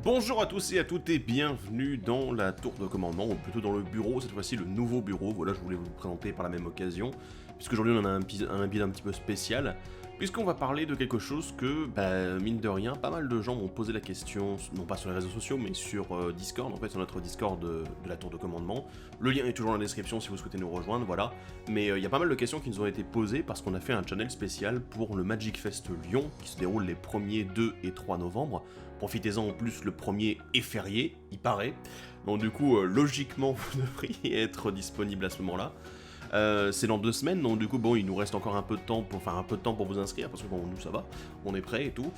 Bonjour à tous et à toutes et bienvenue dans la tour de commandement, ou plutôt dans le bureau, cette fois-ci le nouveau bureau. Voilà, je voulais vous le présenter par la même occasion, puisqu'aujourd'hui on a un épisode un petit peu spécial, puisqu'on va parler de quelque chose que, mine de rien, pas mal de gens m'ont posé la question, non pas sur les réseaux sociaux, mais sur Discord, en fait sur notre Discord de la tour de commandement. Le lien est toujours dans la description si vous souhaitez nous rejoindre, voilà. Mais il y a pas mal de questions qui nous ont été posées, parce qu'on a fait un channel spécial pour le Magic Fest Lyon, qui se déroule les 1er, 2 et 3 novembre. Profitez-en, en plus, le premier est férié, il paraît. Donc du coup, logiquement, vous devriez être disponible à ce moment-là. C'est dans 2 semaines, donc du coup, bon, il nous reste encore un peu de temps pour vous inscrire, parce que bon, nous ça va, on est prêts et tout.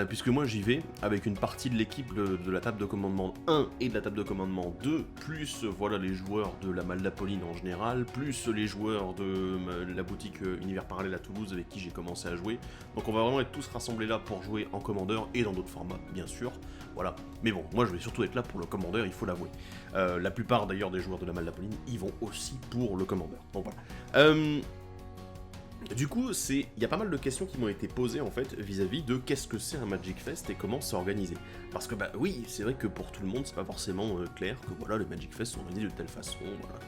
Puisque moi j'y vais avec une partie de l'équipe de la table de commandement 1 et de la table de commandement 2, plus voilà les joueurs de la Maldapoline en général, plus les joueurs de la boutique Univers Parallèle à Toulouse avec qui j'ai commencé à jouer. Donc on va vraiment être tous rassemblés là pour jouer en commandeur et dans d'autres formats, bien sûr. Voilà. Mais bon, moi je vais surtout être là pour le commandeur, il faut l'avouer. La plupart d'ailleurs des joueurs de la Maldapoline, ils vont aussi pour le commandeur. Donc voilà. Du coup, il y a pas mal de questions qui m'ont été posées en fait vis-à-vis de qu'est-ce que c'est un Magic Fest et comment c'est organisé. Parce que bah oui, c'est vrai que pour tout le monde, c'est pas forcément clair que voilà, les Magic Fest sont organisés de telle façon, voilà.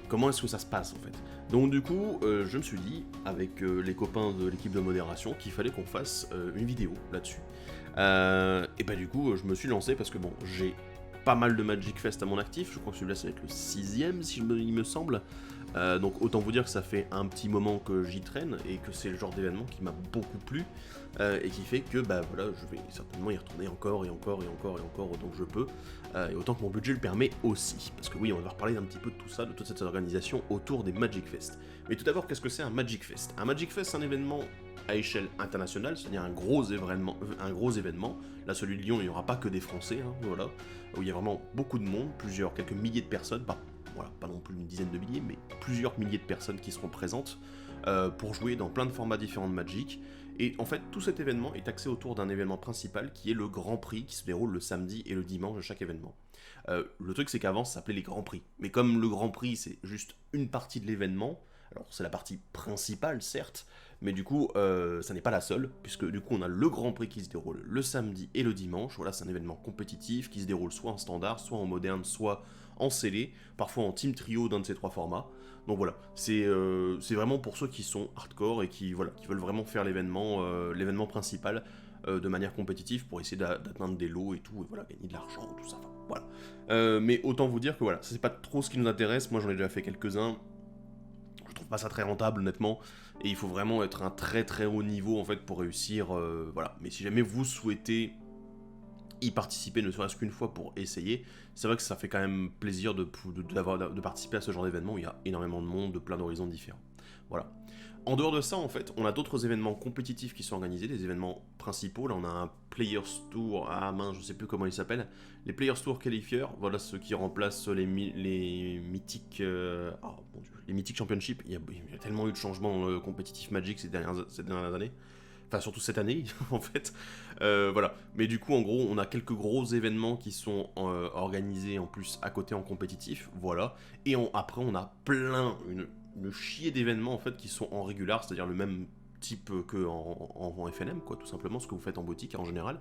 Comment est-ce que ça se passe en fait? Donc du coup, je me suis dit, avec les copains de l'équipe de modération, qu'il fallait qu'on fasse une vidéo là-dessus. Et bah du coup, je me suis lancé parce que bon, j'ai pas mal de Magic Fest à mon actif, je crois que celui-là ça va être le 6ème il me semble. Donc autant vous dire que ça fait un petit moment que j'y traîne et que c'est le genre d'événement qui m'a beaucoup plu et qui fait que bah voilà, je vais certainement y retourner encore et encore et encore et encore autant que je peux et autant que mon budget le permet aussi. Parce que oui, on va reparler un petit peu de tout ça, de toute cette organisation autour des Magic Fest. Mais tout d'abord, qu'est-ce que c'est un Magic Fest? Un Magic Fest, c'est un événement à échelle internationale, c'est-à-dire un gros événement. Là, celui de Lyon, il n'y aura pas que des Français, hein, voilà, où il y a vraiment beaucoup de monde, quelques milliers de personnes, voilà, pas non plus une dizaine de milliers, mais plusieurs milliers de personnes qui seront présentes pour jouer dans plein de formats différents de Magic. Et en fait, tout cet événement est axé autour d'un événement principal qui est le Grand Prix qui se déroule le samedi et le dimanche de chaque événement. Le truc, c'est qu'avant, ça s'appelait les Grands Prix. Mais comme le Grand Prix, c'est juste une partie de l'événement, alors c'est la partie principale, certes, mais du coup, ça n'est pas la seule, puisque du coup, on a le Grand Prix qui se déroule le samedi et le dimanche. Voilà, c'est un événement compétitif qui se déroule soit en standard, soit en moderne, soit en scellé, parfois en team trio d'un de ces 3 formats. Donc voilà, c'est vraiment pour ceux qui sont hardcore et qui veulent vraiment faire l'événement principal de manière compétitive pour essayer d'atteindre des lots et tout, et voilà, gagner de l'argent, tout ça. Enfin, voilà. Mais autant vous dire que voilà, ça c'est pas trop ce qui nous intéresse. Moi j'en ai déjà fait quelques-uns. Je trouve pas ça très rentable honnêtement, et il faut vraiment être un très très haut niveau en fait pour réussir, voilà. Mais si jamais vous souhaitez y participer ne serait-ce qu'une fois pour essayer, c'est vrai que ça fait quand même plaisir de participer à ce genre d'événement où il y a énormément de monde, de plein d'horizons différents. Voilà. En dehors de ça, en fait, on a d'autres événements compétitifs qui sont organisés, des événements principaux. Là, on a un Players Tour, ah mince, je sais plus comment il s'appelle. Les Players Tour Qualifiers, voilà ceux qui remplacent les mythiques, mon Dieu, les mythiques Championship. Il y a tellement eu de changements dans le compétitif Magic ces dernières années. Enfin, surtout cette année, en fait. Voilà. Mais du coup, en gros, on a quelques gros événements qui sont organisés en plus à côté en compétitif. Voilà. Et après, on a une chier d'événements, en fait, qui sont en régular, c'est-à-dire le même type que en FNM, quoi, tout simplement, ce que vous faites en boutique en général.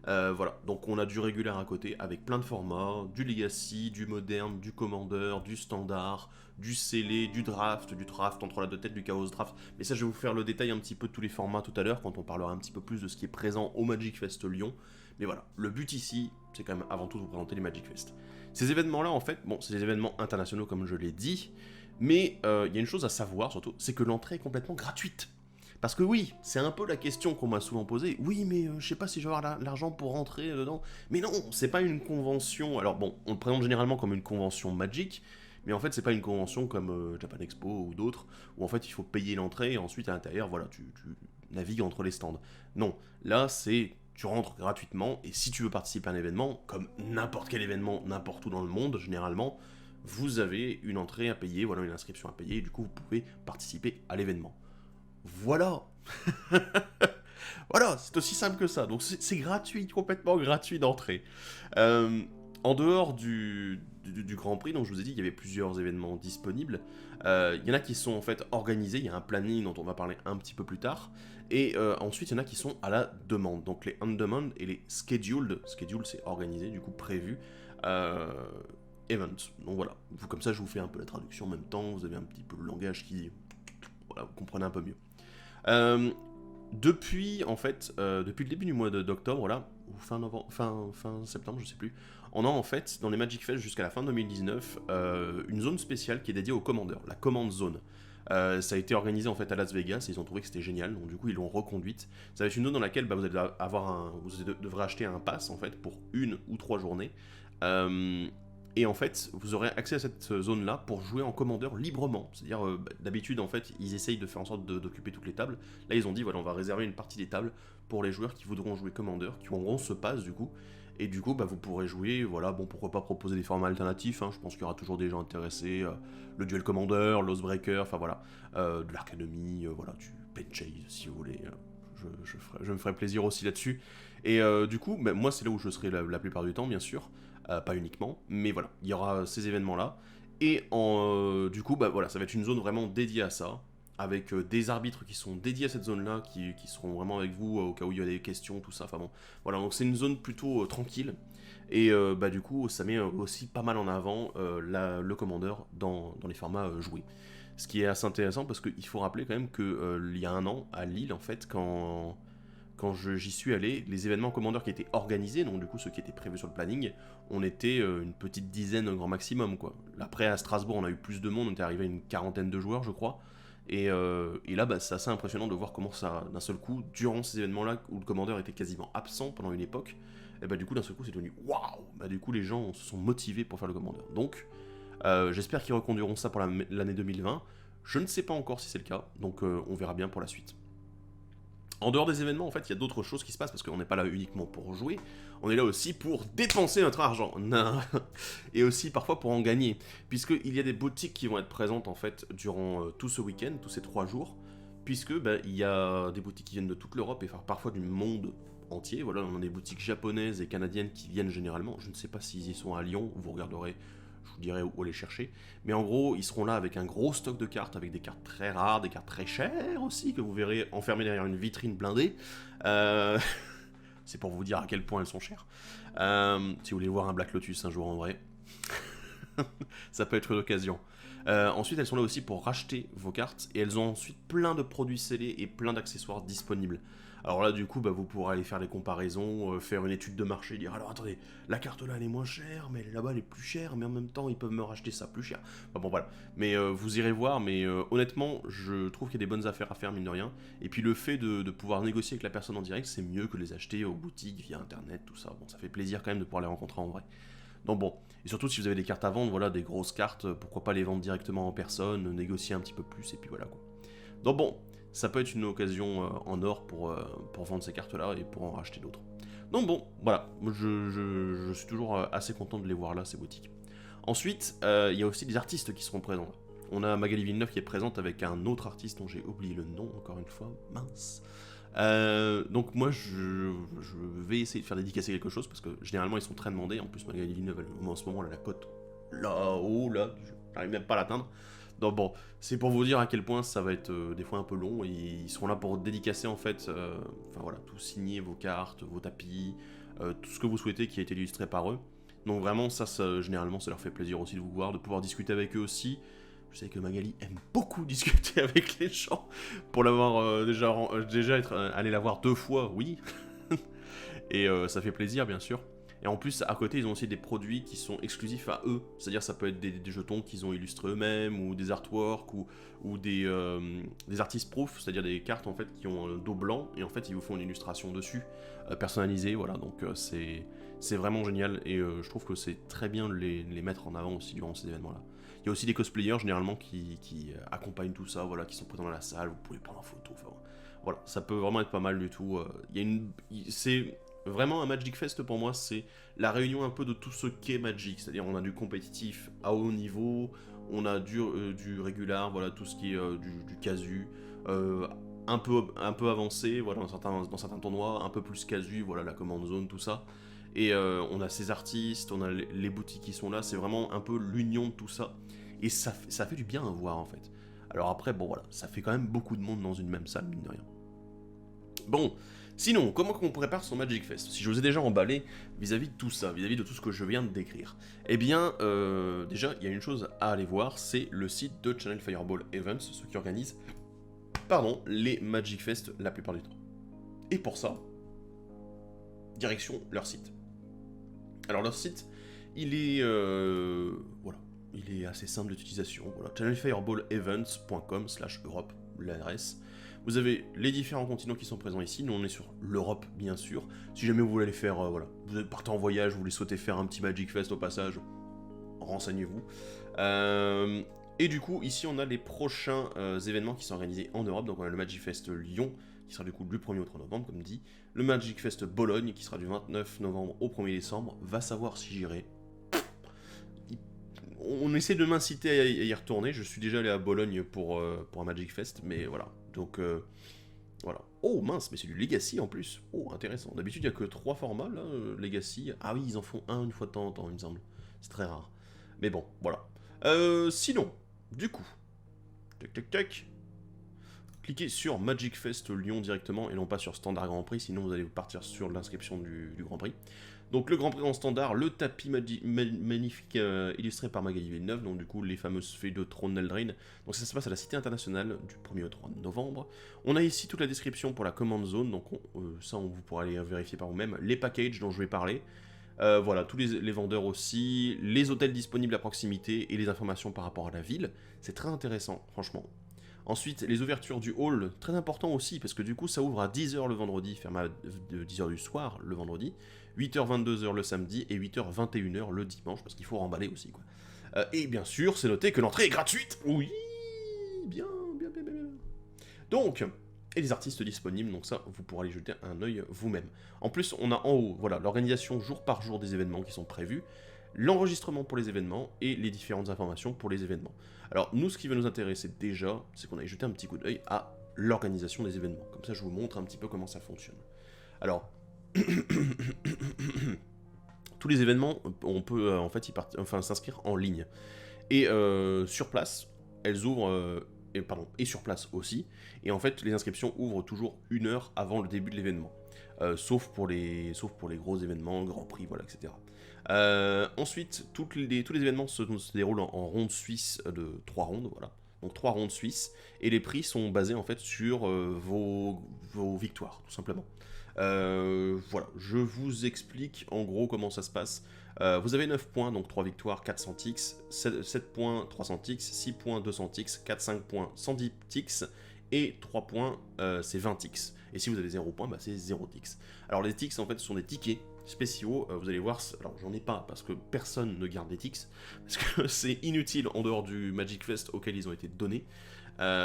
Voilà, donc on a du régulier à côté avec plein de formats, du Legacy, du moderne, du Commander, du standard, du scellé, du draft entre la deux têtes, du Chaos Draft. Mais ça, je vais vous faire le détail un petit peu de tous les formats tout à l'heure quand on parlera un petit peu plus de ce qui est présent au Magic Fest Lyon. Mais voilà, le but ici, c'est quand même avant tout de vous présenter les Magic Fest. Ces événements-là, en fait, bon, c'est des événements internationaux comme je l'ai dit, mais il y a une chose à savoir surtout, c'est que l'entrée est complètement gratuite. Parce que oui, c'est un peu la question qu'on m'a souvent posée. Oui, mais je sais pas si je vais avoir l'argent pour rentrer dedans. Mais non, c'est pas une convention. Alors bon, on le présente généralement comme une convention Magic, mais en fait, c'est pas une convention comme Japan Expo ou d'autres, où en fait il faut payer l'entrée et ensuite à l'intérieur, voilà, tu navigues entre les stands. Non, là c'est tu rentres gratuitement et si tu veux participer à un événement, comme n'importe quel événement, n'importe où dans le monde, généralement, vous avez une entrée à payer, voilà, une inscription à payer, et du coup vous pouvez participer à l'événement. Voilà. Voilà, c'est aussi simple que ça. Donc c'est gratuit, complètement gratuit d'entrée. En dehors du Grand Prix, donc je vous ai dit qu'il y avait plusieurs événements disponibles. Il y en a qui sont en fait organisés, il y a un planning dont on va parler un petit peu plus tard, et ensuite il y en a qui sont à la demande, donc les on-demand et les scheduled. Schedule c'est organisé, du coup prévu. Events. Donc voilà, comme ça je vous fais un peu la traduction en même temps, vous avez un petit peu le langage qui... Voilà, vous comprenez un peu mieux. Depuis le début du mois d'octobre, là, ou fin septembre, je sais plus, on a en fait, dans les Magic Fest jusqu'à la fin 2019, une zone spéciale qui est dédiée aux commandeurs, la Command Zone. Ça a été organisé en fait à Las Vegas et ils ont trouvé que c'était génial, donc du coup ils l'ont reconduite. Ça va être une zone dans laquelle vous devrez acheter un pass en fait pour 1 ou 3 journées. Et en fait, vous aurez accès à cette zone-là pour jouer en commandeur librement. C'est-à-dire, d'habitude, en fait, ils essayent de faire en sorte d'occuper toutes les tables. Là, ils ont dit, voilà, on va réserver une partie des tables pour les joueurs qui voudront jouer commandeur, qui auront ce pass, du coup. Et du coup, vous pourrez jouer, voilà, bon, pourquoi pas proposer des formats alternatifs, hein, je pense qu'il y aura toujours des gens intéressés. Le duel commandeur, Lost Breaker, enfin voilà, de l'arcanomie, voilà, du pen chase, si vous voulez. Je me ferai plaisir aussi là-dessus. Et du coup, moi, c'est là où je serai la plupart du temps, bien sûr. Pas uniquement, mais voilà, il y aura ces événements-là. Et du coup, voilà, ça va être une zone vraiment dédiée à ça, avec des arbitres qui sont dédiés à cette zone-là, qui seront vraiment avec vous au cas où il y a des questions, tout ça. Enfin bon, voilà, donc c'est une zone plutôt tranquille. Et du coup, ça met aussi pas mal en avant le commandeur dans les formats joués. Ce qui est assez intéressant parce qu'il faut rappeler quand même qu'il y a un an, à Lille, en fait, quand j'y suis allé, les événements commandeurs qui étaient organisés, donc du coup ceux qui étaient prévus sur le planning, on était une petite dizaine au grand maximum, quoi. Après à Strasbourg on a eu plus de monde, on était arrivé à une quarantaine de joueurs je crois, et là c'est assez impressionnant de voir comment ça, d'un seul coup, durant ces événements-là où le commandeur était quasiment absent pendant une époque, et du coup d'un seul coup c'est devenu waouh, du coup les gens se sont motivés pour faire le commandeur. Donc j'espère qu'ils reconduiront ça pour l'année 2020, je ne sais pas encore si c'est le cas, donc on verra bien pour la suite. En dehors des événements, en fait, il y a d'autres choses qui se passent parce qu'on n'est pas là uniquement pour jouer, on est là aussi pour dépenser notre argent. Et aussi parfois pour en gagner, puisqu'il y a des boutiques qui vont être présentes en fait durant tout ce week-end, tous ces 3 jours, puisque il y a des boutiques qui viennent de toute l'Europe et parfois du monde entier. Voilà, on a des boutiques japonaises et canadiennes qui viennent généralement. Je ne sais pas s'ils y sont à Lyon, vous regarderez, je vous dirai où les chercher. Mais en gros, ils seront là avec un gros stock de cartes, avec des cartes très rares, des cartes très chères aussi, que vous verrez enfermées derrière une vitrine blindée. C'est pour vous dire à quel point elles sont chères. Si vous voulez voir un Black Lotus un jour en vrai, ça peut être une occasion. Ensuite, elles sont là aussi pour racheter vos cartes, et elles ont ensuite plein de produits scellés et plein d'accessoires disponibles. Alors là, du coup, vous pourrez aller faire des comparaisons, faire une étude de marché, dire alors attendez, la carte là elle est moins chère, mais là-bas elle est plus chère, mais en même temps ils peuvent me racheter ça plus cher. Enfin bon voilà, mais vous irez voir, mais honnêtement, je trouve qu'il y a des bonnes affaires à faire, mine de rien. Et puis le fait de pouvoir négocier avec la personne en direct, c'est mieux que les acheter aux boutiques via internet, tout ça. Bon, ça fait plaisir quand même de pouvoir les rencontrer en vrai. Donc bon, et surtout si vous avez des cartes à vendre, voilà, des grosses cartes, pourquoi pas les vendre directement en personne, négocier un petit peu plus, et puis voilà quoi. Donc bon, ça peut être une occasion en or pour vendre ces cartes-là et pour en racheter d'autres. Donc bon, voilà, je suis toujours assez content de les voir là, ces boutiques. Ensuite, il y a aussi des artistes qui seront présents. On a Magali Villeneuve qui est présente avec un autre artiste dont j'ai oublié le nom, encore une fois, mince. Donc moi, je vais essayer de faire dédicacer quelque chose, parce que généralement ils sont très demandés. En plus, Magali Villeneuve, en ce moment, elle a la cote là-haut, là, j'arrive même pas à l'atteindre. Donc bon, c'est pour vous dire à quel point ça va être des fois un peu long, et ils seront là pour dédicacer en fait, enfin voilà, tout signer vos cartes, vos tapis, tout ce que vous souhaitez qui a été illustré par eux. Donc vraiment ça, généralement ça leur fait plaisir aussi de vous voir, de pouvoir discuter avec eux aussi. Je sais que Magali aime beaucoup discuter avec les gens, pour l'avoir déjà être allé la voir 2 fois, oui, et ça fait plaisir bien sûr. Et en plus, à côté, ils ont aussi des produits qui sont exclusifs à eux. C'est-à-dire, ça peut être des jetons qu'ils ont illustrés eux-mêmes, ou des artworks, ou des artist proof, c'est-à-dire des cartes en fait qui ont un dos blanc, et en fait, ils vous font une illustration dessus, personnalisée, voilà. Donc, c'est vraiment génial, et je trouve que c'est très bien de les mettre en avant aussi durant ces événements-là. Il y a aussi des cosplayers, généralement, qui accompagnent tout ça, voilà, qui sont présents dans la salle, vous pouvez prendre en photo, enfin, voilà. Ça peut vraiment être pas mal du tout. C'est... Vraiment, un Magic Fest pour moi, c'est la réunion un peu de tout ce qu'est Magic. C'est-à-dire, on a du compétitif à haut niveau, on a du régular, voilà, tout ce qui est du casu, un peu avancé, voilà, dans certains tournois, un peu plus casu, voilà, la command zone, tout ça. Et on a ces artistes, on a les boutiques qui sont là, c'est vraiment un peu l'union de tout ça. Et ça fait du bien à voir en fait. Alors après, bon voilà, ça fait quand même beaucoup de monde dans une même salle, mine de rien. Bon, sinon, comment on prépare son Magic Fest? Si je vous ai déjà emballé vis-à-vis de tout ça, vis-à-vis de tout ce que je viens de décrire. Eh bien, déjà, il y a une chose à aller voir, c'est le site de Channel Fireball Events, ceux qui organisent, pardon, les Magic Fest la plupart du temps. Et pour ça, direction leur site. Alors leur site, il est, voilà, il est assez simple d'utilisation. Voilà, channelfireballevents.com/Europe, l'adresse. Vous avez les différents continents qui sont présents ici. Nous, on est sur l'Europe, bien sûr. Si jamais vous voulez aller faire, voilà, vous partez en voyage, vous voulez souhaiter faire un petit Magic Fest au passage, renseignez-vous. Et du coup, ici, on a les prochains événements qui sont organisés en Europe. Donc, on a le Magic Fest Lyon, qui sera du coup du 1er au 3 novembre, comme dit. Le Magic Fest Bologne, qui sera du 29 novembre au 1er décembre. Va savoir si j'irai. On essaie de m'inciter à y retourner. Je suis déjà allé à Bologne pour un Magic Fest, mais voilà. Donc, voilà. Oh mince, mais c'est du Legacy en plus. Oh, intéressant. D'habitude, il n'y a que 3 formats, là, Legacy. Ah oui, ils en font un une fois de temps en temps, il me semble. C'est très rare. Mais bon, voilà. Sinon, du coup, tac tac tac. Cliquez sur Magic Fest Lyon directement et non pas sur Standard Grand Prix, sinon vous allez partir sur l'inscription du Grand Prix. Donc le Grand Prix en standard, le tapis magnifique illustré par Magali Villeneuve, donc du coup les fameuses feuilles de trône Eldraine. Donc ça se passe à la Cité Internationale du 1er au 3 novembre. On a ici toute la description pour la Command Zone, donc ça vous pourrez aller vérifier par vous-même. Les packages dont je vais parler. Voilà, tous les vendeurs aussi, les hôtels disponibles à proximité et les informations par rapport à la ville. C'est très intéressant, franchement. Ensuite, les ouvertures du hall, très important aussi, parce que du coup, ça ouvre à 10h le vendredi, ferme à 10h du soir le vendredi, 8h, 22h le samedi, et 8h, 21h le dimanche, parce qu'il faut remballer aussi, quoi. Et bien sûr, c'est noté que l'entrée est gratuite. Oui, bien. Donc, et les artistes disponibles, donc ça, vous pourrez aller jeter un œil vous-même. En plus, on a en haut, voilà, l'organisation jour par jour des événements qui sont prévus, l'enregistrement pour les événements et les différentes informations pour les événements. Alors nous, ce qui va nous intéresser déjà, c'est qu'on aille jeter un petit coup d'œil à l'organisation des événements. Comme ça, je vous montre un petit peu comment ça fonctionne. Alors, tous les événements, on peut en fait s'inscrire en ligne. Et sur place, elles ouvrent... et sur place aussi. Et en fait, les inscriptions ouvrent toujours 1 heure avant le début de l'événement. Sauf pour les gros événements, Grand Prix, voilà, etc. Ensuite, tous les événements se déroulent en rondes suisses de 3 rondes, voilà. Donc 3 rondes suisses, et les prix sont basés en fait sur vos victoires, tout simplement. Voilà, je vous explique en gros comment ça se passe. Vous avez 9 points, donc 3 victoires, 400 tix, 7 points, 300 tix, 6 points, 200 tix, 4-5 points, 110 tix, et 3 points, c'est 20 tix. Et si vous avez 0 points, bah, c'est 0 tix. Alors les tix, en fait, ce sont des tickets spéciaux, vous allez voir, alors j'en ai pas, parce que personne ne garde des tix, parce que c'est inutile en dehors du Magic Fest auquel ils ont été donnés,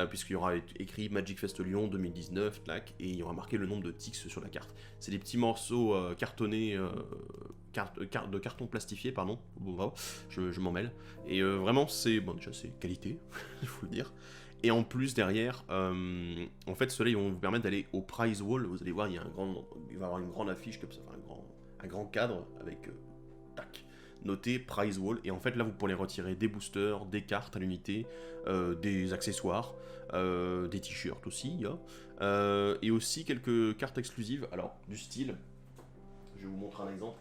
puisqu'il y aura écrit Magic Fest Lyon 2019, tac, et il y aura marqué le nombre de tix sur la carte. C'est des petits morceaux cartonnés, de carton plastifié, pardon, bon, je m'en mêle, et vraiment c'est, bon déjà c'est qualité, il faut le dire. Et en plus derrière, en fait ceux-là ils vont vous permettre d'aller au prize wall, vous allez voir il va y avoir une grande affiche comme ça, enfin, un grand cadre avec tac, noté prize wall, et en fait là vous pourrez retirer des boosters, des cartes à l'unité, des accessoires, des t-shirts aussi, il y a, et aussi quelques cartes exclusives, alors du style, je vais vous montrer un exemple,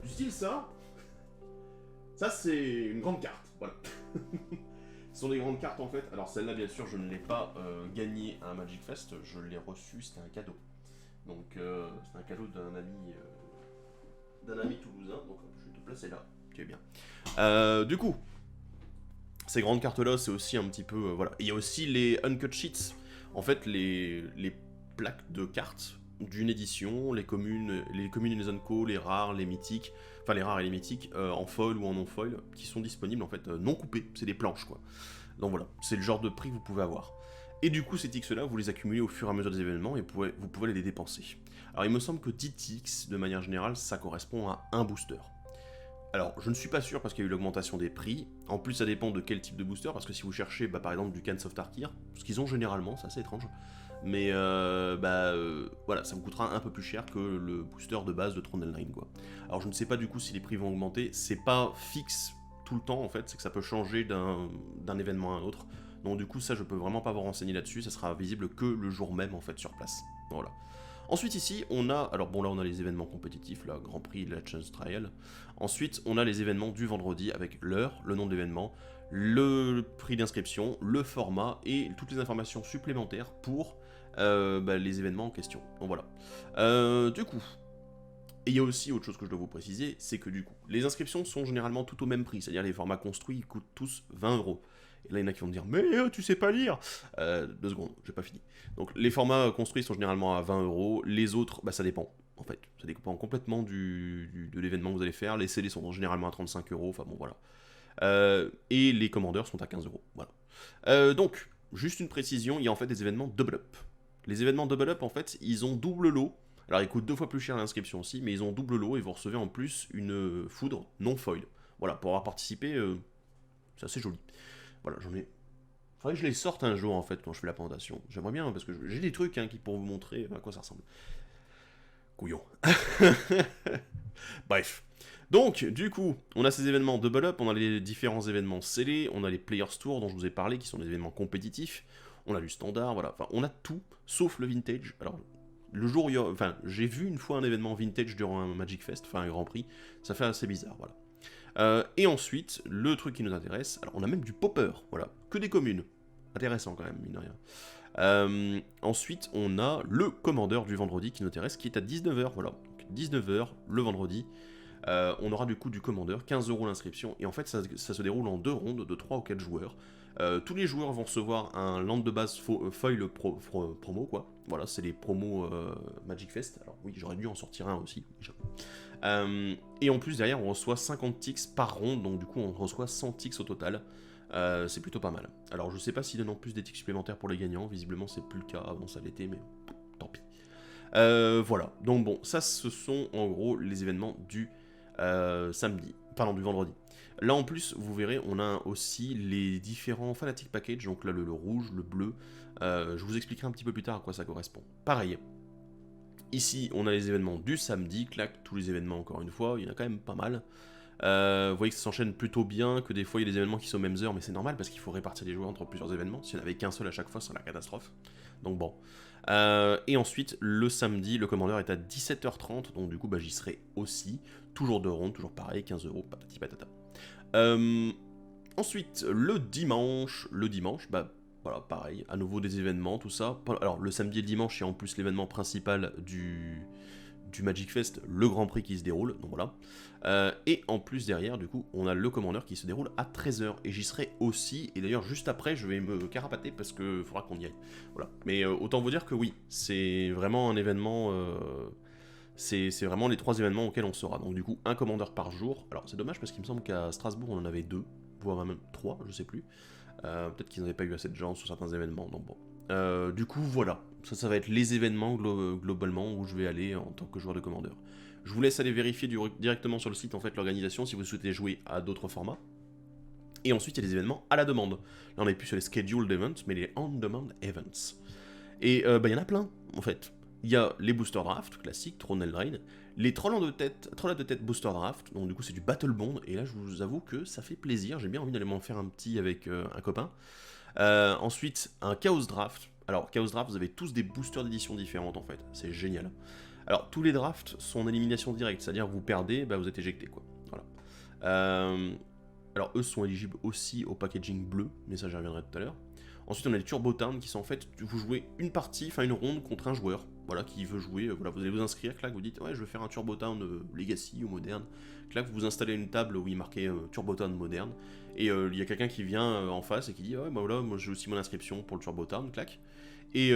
du style ça c'est une grande carte, voilà. Ce sont des grandes cartes en fait. Alors celle-là bien sûr je ne l'ai pas gagnée à un Magic Fest, je l'ai reçue, c'était un cadeau. Donc c'est un cadeau d'un ami toulousain, donc je vais te placer là, tu es bien. Du coup, ces grandes cartes-là c'est aussi un petit peu, voilà. Il y a aussi les uncut sheets, en fait les plaques de cartes d'une édition, les communes et les unco, les rares, les mythiques, enfin les rares et les mythiques, en foil ou en non foil, qui sont disponibles en fait non coupées, c'est des planches quoi. Donc voilà, c'est le genre de prix que vous pouvez avoir. Et du coup ces tics là, vous les accumulez au fur et à mesure des événements et vous pouvez les dépenser. Alors il me semble que 10 tics, de manière générale, ça correspond à un booster. Alors, je ne suis pas sûr parce qu'il y a eu l'augmentation des prix. En plus, ça dépend de quel type de booster, parce que si vous cherchez, par exemple, du Cans of Tarkir, ce qu'ils ont généralement, c'est assez étrange, mais voilà, ça vous coûtera un peu plus cher que le booster de base de Throne Line, quoi. Alors, je ne sais pas du coup si les prix vont augmenter, c'est pas fixe tout le temps, en fait, c'est que ça peut changer d'un événement à un autre. Donc, du coup, ça, je peux vraiment pas vous renseigner là-dessus, ça sera visible que le jour même, en fait, sur place. Voilà. Ensuite ici, on a, alors bon là on a les événements compétitifs, là, Grand Prix, la Chance Trial. Ensuite, on a les événements du vendredi avec l'heure, le nom de l'événement, le prix d'inscription, le format et toutes les informations supplémentaires pour les événements en question. Donc voilà. Du coup, et il y a aussi autre chose que je dois vous préciser, c'est que du coup, les inscriptions sont généralement toutes au même prix, c'est-à-dire les formats construits ils coûtent tous 20€. Et là, il y en a qui vont me dire, mais tu sais pas lire 2 secondes, j'ai pas fini. Donc, les formats construits sont généralement à 20€, les autres, ça dépend, en fait. Ça dépend complètement de l'événement que vous allez faire. Les CD sont généralement à 35€, enfin bon, voilà. Et les commandeurs sont à 15€, voilà. Donc, juste une précision, il y a en fait des événements double up. Les événements double up, en fait, ils ont double lot. Alors, ils coûtent 2 fois plus cher l'inscription aussi, mais ils ont double lot et vous recevez en plus une foudre non foil. Voilà, pour avoir participé, c'est assez joli. Voilà, j'en ai. Faudrait que je les sorte un jour en fait quand je fais la présentation. J'aimerais bien parce que j'ai des trucs qui pour vous montrer à quoi ça ressemble. Couillon. Bref. Donc, du coup, on a ces événements double up, on a les différents événements scellés, on a les Players Tour dont je vous ai parlé qui sont des événements compétitifs, on a du standard, voilà. Enfin, on a tout sauf le vintage. Alors, le jour où il y a. Enfin, j'ai vu une fois un événement vintage durant un Magic Fest, enfin un Grand Prix, ça fait assez bizarre, voilà. Et ensuite, le truc qui nous intéresse, alors on a même du popper, voilà, que des communes. Intéressant quand même, mine de rien. Ensuite, on a le commandeur du vendredi qui nous intéresse, qui est à 19h, voilà. Donc 19h, le vendredi. On aura du coup du commandeur, 15€ l'inscription, et en fait ça se déroule en 2 rondes de 3 ou 4 joueurs. Tous les joueurs vont recevoir un land de base foil promo, quoi. Voilà, c'est les promos Magic Fest. Alors oui, j'aurais dû en sortir un aussi. Et en plus, derrière, on reçoit 50 ticks par ronde, donc du coup, on reçoit 100 ticks au total. C'est plutôt pas mal. Alors, je sais pas s'ils donnent en plus des ticks supplémentaires pour les gagnants. Visiblement, c'est plus le cas. Avant, ça l'était, mais tant pis. Voilà. Donc bon, ça, ce sont en gros les événements du du vendredi. Là, en plus, vous verrez, on a aussi les différents Fanatic Package. Donc là, le rouge, le bleu. Je vous expliquerai un petit peu plus tard à quoi ça correspond. Pareil. Ici, on a les événements du samedi, clac, tous les événements encore une fois, il y en a quand même pas mal. Vous voyez que ça s'enchaîne plutôt bien, que des fois il y a des événements qui sont aux mêmes heures, mais c'est normal parce qu'il faut répartir les joueurs entre plusieurs événements. S'il n'y en avait qu'un seul à chaque fois, ce serait la catastrophe. Donc bon. Et ensuite, le samedi, le commandeur est à 17h30, donc du coup j'y serai aussi. Toujours 2 rondes, toujours pareil, 15€, patati patata. Ensuite, le dimanche, voilà, pareil, à nouveau des événements, tout ça. Alors, le samedi et le dimanche, il y a en plus l'événement principal du Magic Fest, le Grand Prix qui se déroule, donc voilà. Et en plus, derrière, du coup, on a le commandeur qui se déroule à 13h, et j'y serai aussi, et d'ailleurs, juste après, je vais me carapater parce qu'il faudra qu'on y aille. Voilà. Mais autant vous dire que oui, c'est vraiment un événement... c'est vraiment les 3 événements auxquels on sera. Donc du coup, un commandeur par jour. Alors c'est dommage parce qu'il me semble qu'à Strasbourg, on en avait 2, voire même 3, je sais plus. Peut-être qu'ils n'avaient pas eu assez de gens sur certains événements, donc bon. Du coup, voilà. Ça va être les événements globalement où je vais aller en tant que joueur de commandeur. Je vous laisse aller vérifier directement sur le site en fait l'organisation si vous souhaitez jouer à d'autres formats. Et ensuite, il y a des événements à la demande. Là, on n'est plus sur les scheduled events, mais les on-demand events. Et il y en a plein, en fait. Il y a les booster draft classiques, Throne Eldraine, les trolls de tête booster draft, donc du coup c'est du battle bond, et là je vous avoue que ça fait plaisir, j'ai bien envie d'aller m'en faire un petit avec un copain. Ensuite, un chaos draft. Alors chaos draft, vous avez tous des boosters d'édition différentes en fait, c'est génial. Alors tous les drafts sont en élimination directe, c'est-à-dire vous perdez, vous êtes éjecté quoi. Voilà. Alors eux sont éligibles aussi au packaging bleu, mais ça j'y reviendrai tout à l'heure. Ensuite, on a les Turbo Town qui sont en fait, vous jouez une partie, enfin une ronde contre un joueur, voilà, qui veut jouer, voilà, vous allez vous inscrire, clac, vous dites, ouais, je veux faire un Turbo Town Legacy ou moderne, clac, vous installez une table où il est marqué Turbo Town moderne, et il y a quelqu'un qui vient en face et qui dit, ouais, voilà, moi j'ai aussi mon inscription pour le Turbo Town, clac, et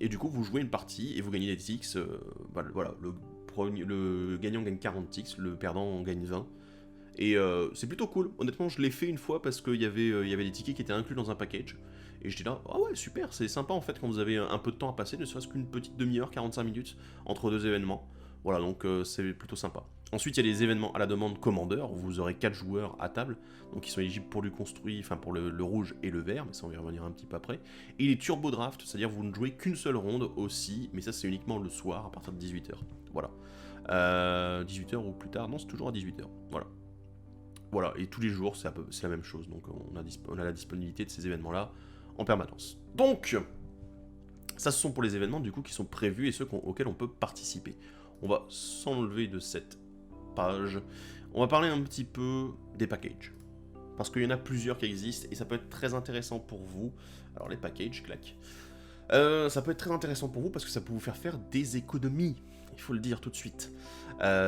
du coup, vous jouez une partie et vous gagnez des ticks, voilà, le gagnant gagne 40 ticks, le perdant en gagne 20. Et c'est plutôt cool. Honnêtement, je l'ai fait une fois parce qu'il y avait des tickets qui étaient inclus dans un package. Et j'étais là, ah ouais, super, c'est sympa en fait quand vous avez un peu de temps à passer, ne serait-ce qu'une petite demi-heure, 45 minutes entre 2 événements. Voilà, donc c'est plutôt sympa. Ensuite, il y a les événements à la demande commandeur, où vous aurez 4 joueurs à table, donc qui sont éligibles pour du construit, enfin pour le rouge et le vert, mais ça on va y revenir un petit peu après. Et les turbo draft, c'est-à-dire vous ne jouez qu'une seule ronde aussi, mais ça c'est uniquement le soir à partir de 18h. Voilà. 18h ou plus tard, non c'est toujours à 18h. Voilà. Voilà, et tous les jours c'est la même chose, donc on a la disponibilité de ces événements-là en permanence. Donc, ça ce sont pour les événements du coup qui sont prévus et ceux auxquels on peut participer. On va s'enlever de cette page. On va parler un petit peu des packages. Parce qu'il y en a plusieurs qui existent et ça peut être très intéressant pour vous. Alors les packages, clac. Ça peut être très intéressant pour vous parce que ça peut vous faire des économies. Il faut le dire tout de suite.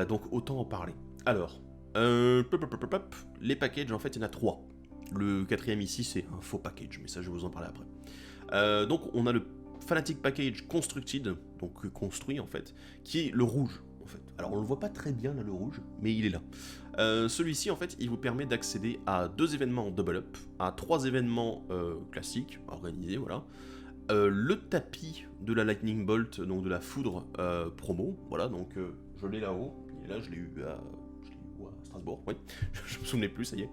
Donc autant en parler. Alors, les packages, en fait, il y en a 3. Le quatrième ici, c'est un faux package, mais ça je vais vous en parler après. Donc on a le Fanatic Package Constructed, donc construit en fait, qui est le rouge. En fait. Alors on le voit pas très bien là le rouge, mais il est là. Celui-ci en fait il vous permet d'accéder à 2 événements double up, à 3 événements classiques, organisés voilà. Le tapis de la Lightning Bolt, donc de la foudre promo, voilà donc je l'ai là-haut, et là je l'ai eu à Strasbourg, oui, je me souvenais plus, ça y est.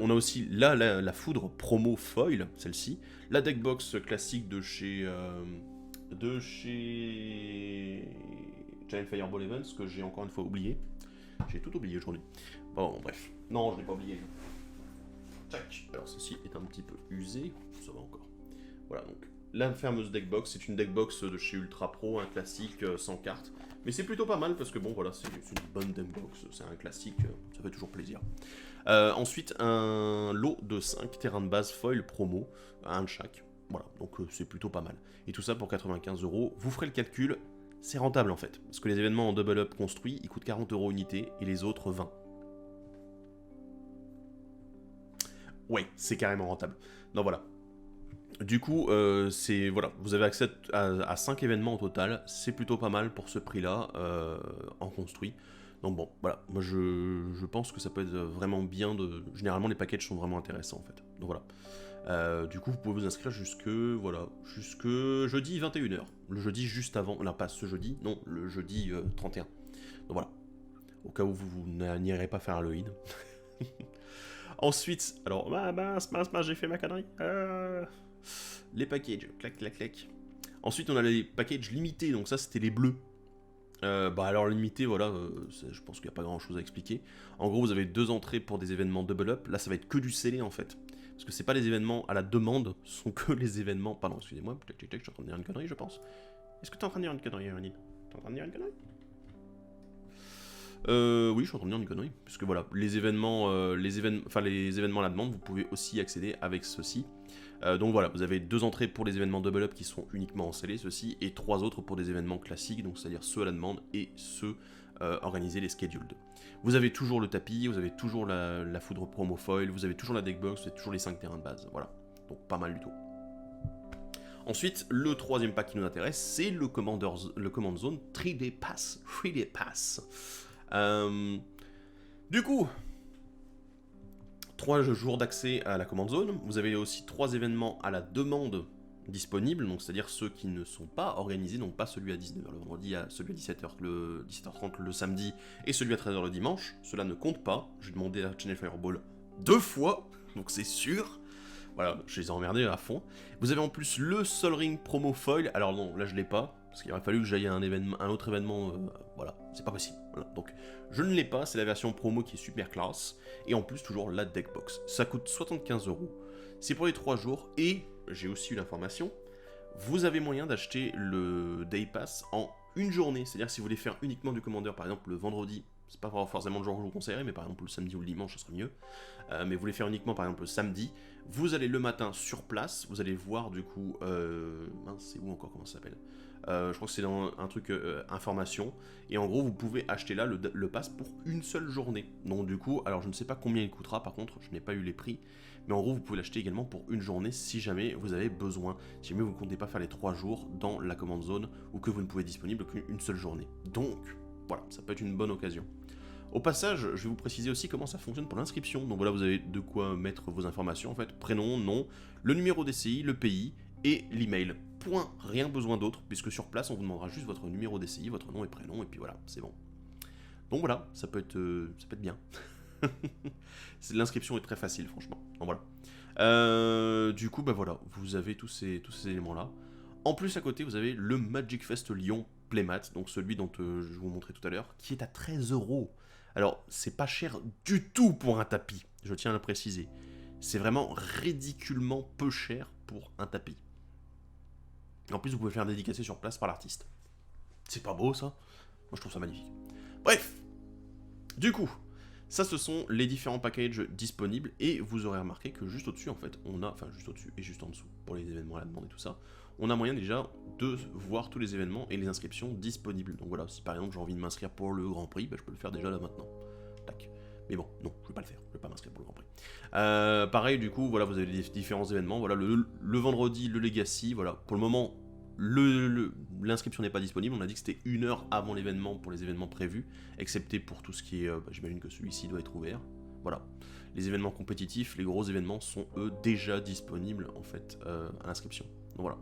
On a aussi là la foudre promo foil, celle-ci, la deckbox classique de chez Giant Fireball Events, que j'ai encore une fois oublié. J'ai tout oublié aujourd'hui. Bon, bref. Non, je l'ai pas oublié. Tac. Alors, ceci est un petit peu usé. Ça va encore. Voilà, donc. La fameuse deckbox, c'est une deckbox de chez Ultra Pro, un classique sans carte. Mais c'est plutôt pas mal parce que bon, voilà, c'est une bonne deckbox. C'est un classique, ça fait toujours plaisir. Ensuite, un lot de 5 terrains de base foil promo, un de chaque. Voilà, donc c'est plutôt pas mal. Et tout ça pour 95 €. Vous ferez le calcul. C'est rentable en fait, parce que les événements en double up construits, ils coûtent 40 € unité et les autres 20. Ouais, c'est carrément rentable. Non voilà. Du coup, voilà, vous avez accès à 5 événements au total, c'est plutôt pas mal pour ce prix-là, en construit. Donc bon, voilà, moi je pense que ça peut être vraiment bien de... Généralement les packages sont vraiment intéressants en fait. Donc voilà. Du coup, vous pouvez vous inscrire jusque jeudi 21h. Le jeudi juste avant, non pas ce jeudi, non, le jeudi 31. Donc voilà, au cas où vous n'irez pas faire Halloween. Ensuite, alors, mince, j'ai fait ma connerie. Les packages, clac, clac, clac. Ensuite, on a les packages limités, donc ça c'était les bleus. Alors limité, voilà, je pense qu'il n'y a pas grand chose à expliquer. En gros, vous avez 2 entrées pour des événements double up. Là, ça va être que du scellé en fait. Parce que c'est pas les événements à la demande, ce sont que les événements. Pardon, excusez-moi, je suis en train de dire une connerie, je pense. Est-ce que tu es en train de dire une connerie, Erin? T'es en train de dire une connerie? Oui, je suis en train de dire une connerie. Parce que voilà, les événements à la demande, vous pouvez aussi y accéder avec ceci. Donc voilà, vous avez 2 entrées pour les événements double up qui sont uniquement en scellé, ceux-ci, et 3 autres pour des événements classiques, donc c'est-à-dire ceux à la demande et ceux organisés, les scheduled. Vous avez toujours le tapis, vous avez toujours la foudre promo foil, vous avez toujours la deckbox, vous avez toujours les 5 terrains de base, voilà. Donc pas mal du tout. Ensuite, le troisième pack qui nous intéresse, c'est le Command Zone 3D Pass. 3D Pass. Du coup, 3 jours d'accès à la Command Zone. Vous avez aussi 3 événements à la demande disponibles, donc c'est-à-dire ceux qui ne sont pas organisés, donc pas celui à 19h le vendredi, celui à 17h, le 17h30 le samedi et celui à 13h le dimanche. Cela ne compte pas. J'ai demandé à Channel Fireball 2 fois, donc c'est sûr. Voilà, je les ai emmerdés à fond. Vous avez en plus le Sol Ring Promo Foil. Alors non, là je l'ai pas, parce qu'il aurait fallu que j'aille à un autre événement. Voilà, c'est pas possible. Voilà. Donc je ne l'ai pas, c'est la version promo qui est super classe. Et en plus, toujours la Deckbox. Ça coûte 75 €. C'est pour les 3 jours. Et j'ai aussi eu l'information, vous avez moyen d'acheter le Day Pass en une journée. C'est-à-dire si vous voulez faire uniquement du commandeur, par exemple le vendredi. C'est pas forcément le jour où je vous conseillerais, mais par exemple le samedi ou le dimanche, ça serait mieux. Mais vous voulez faire uniquement par exemple le samedi, vous allez le matin sur place, vous allez voir du coup... mince, c'est où encore, comment ça s'appelle je crois que c'est dans un truc information, et en gros vous pouvez acheter là le pass pour une seule journée. Donc du coup, alors je ne sais pas combien il coûtera par contre, je n'ai pas eu les prix, mais en gros vous pouvez l'acheter également pour une journée si jamais vous avez besoin, si jamais vous ne comptez pas faire les 3 jours dans la command zone, ou que vous ne pouvez disponible qu'une seule journée. Donc voilà, ça peut être une bonne occasion. Au passage, je vais vous préciser aussi comment ça fonctionne pour l'inscription. Donc voilà, vous avez de quoi mettre vos informations en fait, prénom, nom, le numéro DCI, le pays et l'email. Point, rien besoin d'autre, puisque sur place on vous demandera juste votre numéro DCI, votre nom et prénom, et puis voilà, c'est bon. Donc voilà, ça peut être bien. L'inscription est très facile, franchement. Donc voilà. Du coup, bah voilà, vous avez tous ces éléments-là. En plus, à côté, vous avez le Magic Fest Lyon Playmat, donc celui dont je vous montrais tout à l'heure, qui est à 13 €. Alors, c'est pas cher du tout pour un tapis, je tiens à le préciser. C'est vraiment ridiculement peu cher pour un tapis. En plus, vous pouvez faire dédicacer sur place par l'artiste. C'est pas beau, ça? Moi, je trouve ça magnifique. Bref, du coup, ça, ce sont les différents packages disponibles, et vous aurez remarqué que juste au-dessus, en fait, on a, enfin juste au-dessus et juste en dessous, pour les événements à la demande et tout ça, on a moyen déjà de voir tous les événements et les inscriptions disponibles. Donc voilà, si par exemple j'ai envie de m'inscrire pour le Grand Prix, bah, je peux le faire déjà là maintenant. Tac. Mais bon, non, je vais pas le faire, je vais pas m'inscrire pour le Grand Prix. Pareil, du coup, voilà, vous avez les différents événements. Voilà, le vendredi, le Legacy, voilà, pour le moment, l'inscription n'est pas disponible. On a dit que c'était 1 heure avant l'événement pour les événements prévus, excepté pour tout ce qui est, j'imagine que celui-ci doit être ouvert. Voilà. Les événements compétitifs, les gros événements sont eux déjà disponibles en fait à l'inscription. Donc voilà.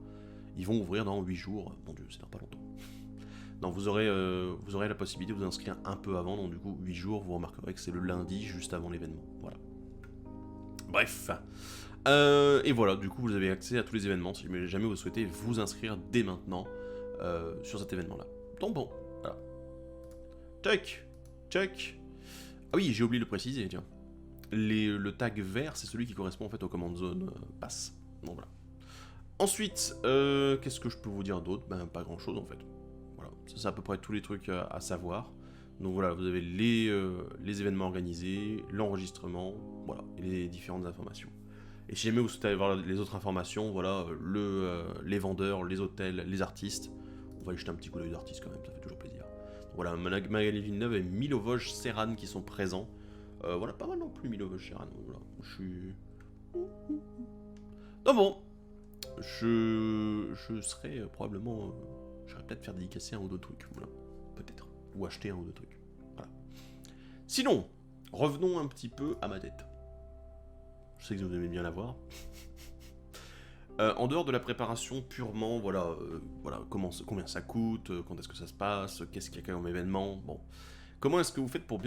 Ils vont ouvrir dans 8 jours. Mon dieu, c'est dans pas longtemps. Donc vous aurez la possibilité de vous inscrire un peu avant, donc du coup 8 jours, vous remarquerez que c'est le lundi juste avant l'événement. Voilà. Bref. Et voilà, du coup vous avez accès à tous les événements si jamais vous souhaitez vous inscrire dès maintenant sur cet événement-là. Donc bon, voilà. Check. Ah oui, j'ai oublié de le préciser, tiens. Le tag vert, c'est celui qui correspond en fait aux commandes zone pass. Donc voilà. Ensuite, qu'est-ce que je peux vous dire d'autre? Ben pas grand-chose en fait. Voilà, ça c'est à peu près tous les trucs à savoir. Donc voilà, vous avez les événements organisés, l'enregistrement, voilà, et les différentes informations. Et si jamais vous souhaitez avoir les autres informations, voilà, les vendeurs, les hôtels, les artistes, on va aller jeter un petit coup d'œil d'artistes quand même, ça fait toujours plaisir. Donc voilà, Magali Villeneuve et Milovoje Serran qui sont présents. Voilà, pas mal non plus Milovoje Serran, voilà, je suis... Donc bon, je serais probablement... j'aurais peut-être faire dédicacer un ou deux trucs, voilà, peut-être. Ou acheter un ou deux trucs, voilà. Sinon, revenons un petit peu à ma tête. Je sais que vous aimez bien la voir. En dehors de la préparation purement, voilà, combien ça coûte, quand est-ce que ça se passe, qu'est-ce qu'il y a comme événement, bon. Comment est-ce que vous faites pour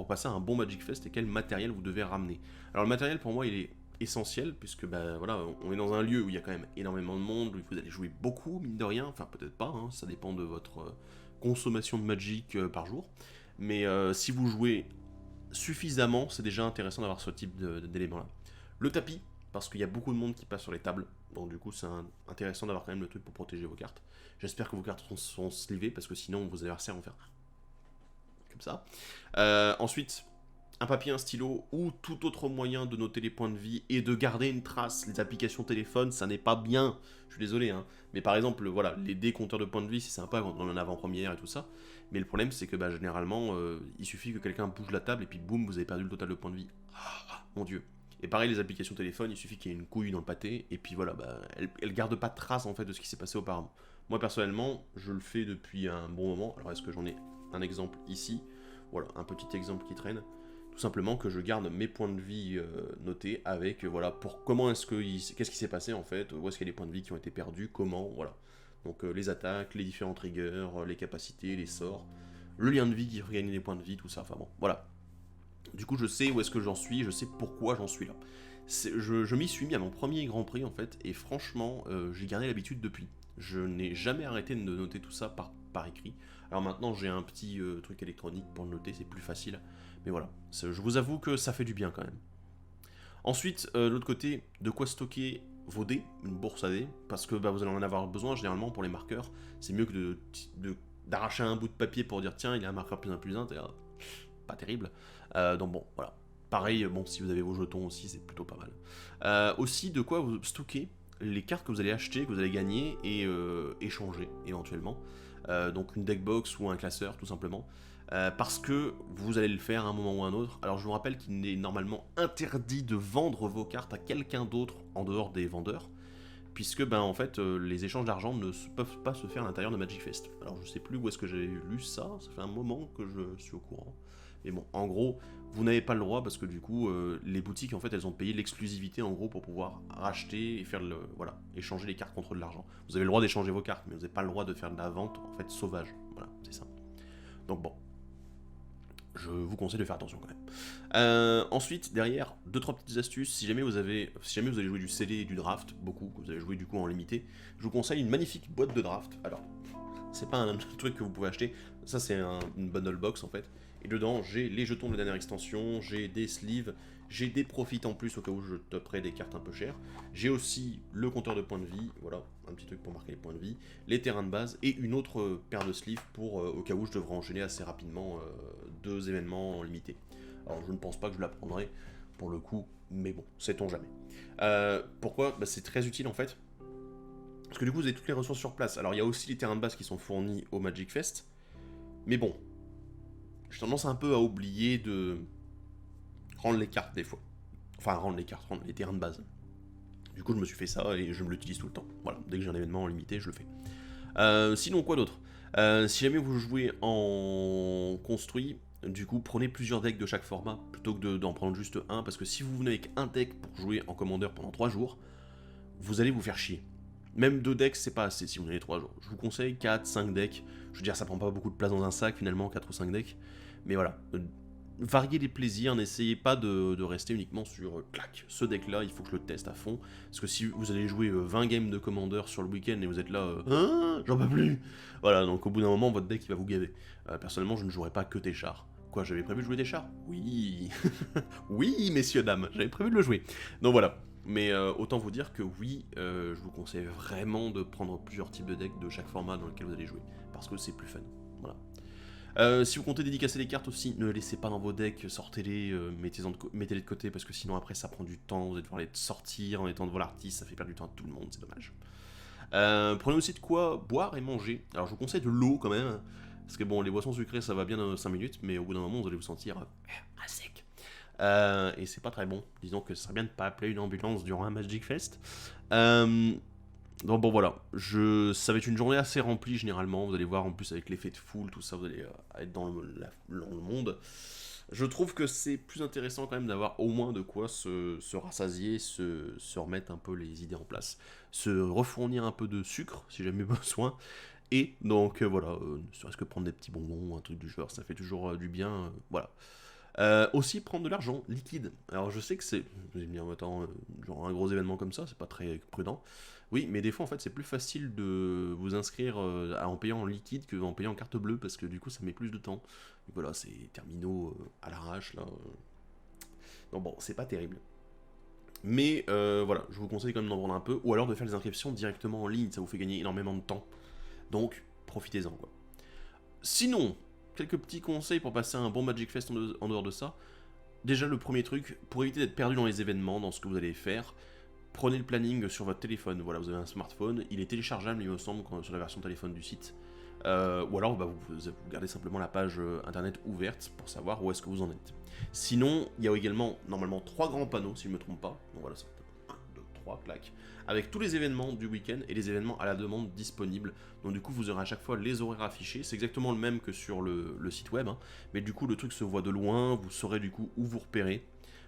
passer un bon Magic Fest et quel matériel vous devez ramener? Alors le matériel pour moi il est essentiel puisque ben voilà, on est dans un lieu où il y a quand même énormément de monde, où vous allez jouer beaucoup mine de rien, enfin peut-être pas, hein, ça dépend de votre consommation de Magic par jour, mais si vous jouez suffisamment, c'est déjà intéressant d'avoir ce type d'éléments là. Le tapis, parce qu'il y a beaucoup de monde qui passe sur les tables, donc du coup c'est intéressant d'avoir quand même le truc pour protéger vos cartes. J'espère que vos cartes sont slivées, parce que sinon vos adversaires vont faire comme ça. Ensuite, un papier, un stylo, ou tout autre moyen de noter les points de vie et de garder une trace. Les applications téléphone, ça n'est pas bien, je suis désolé, hein. Mais par exemple, voilà, les décompteurs de points de vie, c'est sympa quand on en a avant-première et tout ça, mais le problème c'est que bah, généralement, il suffit que quelqu'un bouge la table et puis boum, vous avez perdu le total de points de vie. Ah, mon dieu. Et pareil, les applications téléphone, il suffit qu'il y ait une couille dans le pâté, et puis voilà, bah, elles gardent pas de trace en fait de ce qui s'est passé auparavant. Moi personnellement, je le fais depuis un bon moment. Alors est-ce que j'en ai un exemple ici? Voilà, un petit exemple qui traîne. Tout simplement que je garde mes points de vie notés avec, voilà, pour qu'est-ce qui s'est passé en fait, où est-ce qu'il y a des points de vie qui ont été perdus, comment, voilà. Donc les attaques, les différents triggers, les capacités, les sorts, le lien de vie qui fait gagner des points de vie, tout ça, enfin bon, voilà. Du coup, je sais où est-ce que j'en suis, je sais pourquoi j'en suis là. Je m'y suis mis à mon premier Grand Prix en fait, et franchement, j'ai gardé l'habitude depuis. Je n'ai jamais arrêté de noter tout ça par écrit. Alors maintenant, j'ai un petit truc électronique pour le noter, c'est plus facile. Mais voilà, je vous avoue que ça fait du bien quand même. Ensuite, de l'autre côté, de quoi stocker vos dés, une bourse à dés, parce que bah, vous allez en avoir besoin généralement pour les marqueurs. C'est mieux que d'arracher un bout de papier pour dire tiens, il y a un marqueur +1/+1, pas terrible. Donc bon, voilà. Pareil, bon, si vous avez vos jetons aussi, c'est plutôt pas mal. Aussi, de quoi vous stocker les cartes que vous allez acheter, que vous allez gagner et échanger éventuellement. Donc une deckbox ou un classeur, tout simplement. Parce que vous allez le faire à un moment ou à un autre. Alors je vous rappelle qu'il est normalement interdit de vendre vos cartes à quelqu'un d'autre en dehors des vendeurs, puisque ben en fait les échanges d'argent ne peuvent pas se faire à l'intérieur de Magic Fest. Alors je sais plus où est-ce que j'avais lu ça fait un moment que je suis au courant. Mais bon, en gros, vous n'avez pas le droit parce que du coup, les boutiques en fait, elles ont payé l'exclusivité en gros pour pouvoir racheter et faire voilà, échanger les cartes contre de l'argent. Vous avez le droit d'échanger vos cartes, mais vous n'avez pas le droit de faire de la vente en fait sauvage. Voilà, c'est ça. Donc bon. je vous conseille de faire attention quand même. Ensuite, derrière, 2-3 petites astuces. Si jamais vous allez jouer du CD et du draft, beaucoup, que vous allez jouer du coup en limité, je vous conseille une magnifique boîte de draft. Alors, c'est pas un truc que vous pouvez acheter, ça c'est une bundle box en fait. Et dedans, j'ai les jetons de la dernière extension, j'ai des sleeves, j'ai des profits en plus au cas où je toperai des cartes un peu chères. J'ai aussi le compteur de points de vie, voilà, un petit truc pour marquer les points de vie, les terrains de base et une autre paire de sleeves pour au cas où je devrais enchaîner assez rapidement 2 événements limités. Alors je ne pense pas que je la prendrai pour le coup, mais bon, sait-on jamais. Pourquoi bah, c'est très utile en fait. Parce que du coup vous avez toutes les ressources sur place. Alors il y a aussi les terrains de base qui sont fournis au Magic Fest. Mais bon, j'ai tendance un peu à oublier de rendre les cartes des fois. Enfin rendre les terrains de base. Du coup je me suis fait ça et je me l'utilise tout le temps. Voilà, dès que j'ai un événement limité, je le fais. Sinon quoi d'autre si jamais vous jouez en construit, du coup prenez plusieurs decks de chaque format plutôt que d'en prendre juste un. Parce que si vous venez avec un deck pour jouer en commandeur pendant 3 jours, vous allez vous faire chier. Même 2 decks, c'est pas assez si vous en avez 3 jours. Je vous conseille 4, 5 decks. Je veux dire, ça prend pas beaucoup de place dans un sac finalement, 4 ou 5 decks. Mais voilà, variez les plaisirs, n'essayez pas de rester uniquement sur clac, ce deck là, il faut que je le teste à fond. Parce que si vous allez jouer 20 games de Commander sur le week-end et vous êtes là, j'en peux plus. Voilà, donc au bout d'un moment, votre deck il va vous gaver. Personnellement, je ne jouerai pas que Téchar. Quoi, j'avais prévu de jouer Téchar? Oui. Oui, messieurs, dames, j'avais prévu de le jouer. Donc voilà. Mais autant vous dire que oui, je vous conseille vraiment de prendre plusieurs types de decks de chaque format dans lequel vous allez jouer, parce que c'est plus fun. Voilà. Si vous comptez dédicacer les cartes aussi, ne les laissez pas dans vos decks, sortez-les, mettez-les de côté, parce que sinon après ça prend du temps, vous allez devoir les sortir en étant devant l'artiste, ça fait perdre du temps à tout le monde, c'est dommage. Prenez aussi de quoi boire et manger. Alors je vous conseille de l'eau quand même, parce que bon, les boissons sucrées ça va bien dans 5 minutes, mais au bout d'un moment vous allez vous sentir à sec. Et c'est pas très bon. Disons que ce serait bien de pas appeler une ambulance durant un Magic Fest. Donc bon voilà, ça va être une journée assez remplie généralement. Vous allez voir en plus avec l'effet de foule, tout ça, vous allez être dans le monde. Je trouve que c'est plus intéressant quand même d'avoir au moins de quoi se rassasier, se remettre un peu les idées en place, se refournir un peu de sucre si jamais besoin. Et donc voilà, ne serait-ce que prendre des petits bonbons, un truc du genre, ça fait toujours du bien. Voilà. Aussi prendre de l'argent liquide. Alors je sais que c'est, vous allez me dire, attends, genre un gros événement comme ça, c'est pas très prudent. Oui, mais des fois en fait c'est plus facile de vous inscrire en payant en liquide qu'en payant en carte bleue parce que du coup ça met plus de temps. Donc voilà, c'est terminaux à l'arrache là. Donc bon, c'est pas terrible. Mais voilà, je vous conseille quand même d'en prendre un peu, ou alors de faire les inscriptions directement en ligne, ça vous fait gagner énormément de temps. Donc profitez-en quoi. Sinon, quelques petits conseils pour passer un bon Magic Fest en dehors de ça. Déjà, le premier truc, pour éviter d'être perdu dans les événements, dans ce que vous allez faire, prenez le planning sur votre téléphone. Voilà, vous avez un smartphone, il est téléchargeable, il me semble, sur la version téléphone du site. Ou alors, bah, vous gardez simplement la page internet ouverte pour savoir où est-ce que vous en êtes. Sinon, il y a également, normalement, 3 grands panneaux, si je ne me trompe pas. Donc voilà, ça fait 1, 2, 3, clac. Avec tous les événements du week-end et les événements à la demande disponibles. Donc du coup, vous aurez à chaque fois les horaires affichés. C'est exactement le même que sur le site web. Hein. Mais du coup, le truc se voit de loin. Vous saurez du coup où vous repérer.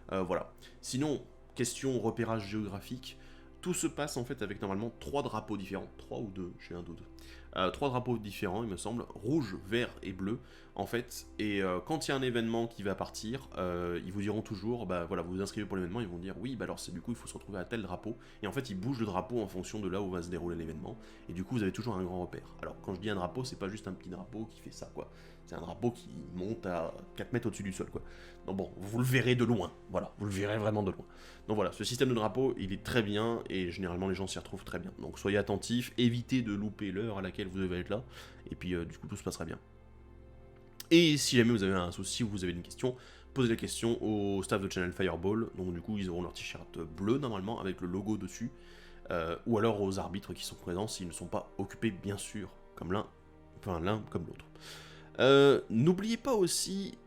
Voilà. Sinon, question repérage géographique. Tout se passe en fait avec normalement 3 drapeaux différents. 3 ou 2, j'ai un doute. 3 drapeaux différents, il me semble. Rouge, vert et bleu. En fait, et quand il y a un événement qui va partir, ils vous diront toujours, bah voilà, vous vous inscrivez pour l'événement, ils vont dire oui, bah alors c'est du coup il faut se retrouver à tel drapeau, et en fait ils bougent le drapeau en fonction de là où va se dérouler l'événement, et du coup vous avez toujours un grand repère. Alors quand je dis un drapeau, c'est pas juste un petit drapeau qui fait ça quoi, c'est un drapeau qui monte à 4 mètres au-dessus du sol quoi. Donc bon, vous le verrez de loin, voilà, vous le verrez vraiment de loin. Donc voilà, ce système de drapeau, il est très bien, et généralement les gens s'y retrouvent très bien. Donc soyez attentifs, évitez de louper l'heure à laquelle vous devez être là, et puis du coup tout se passera bien. Et si jamais vous avez un souci ou vous avez une question, posez la question au staff de Channel Fireball. Donc du coup, ils auront leur t-shirt bleu normalement avec le logo dessus. Ou alors aux arbitres qui sont présents s'ils ne sont pas occupés, bien sûr, comme l'un comme l'autre. N'oubliez pas aussi,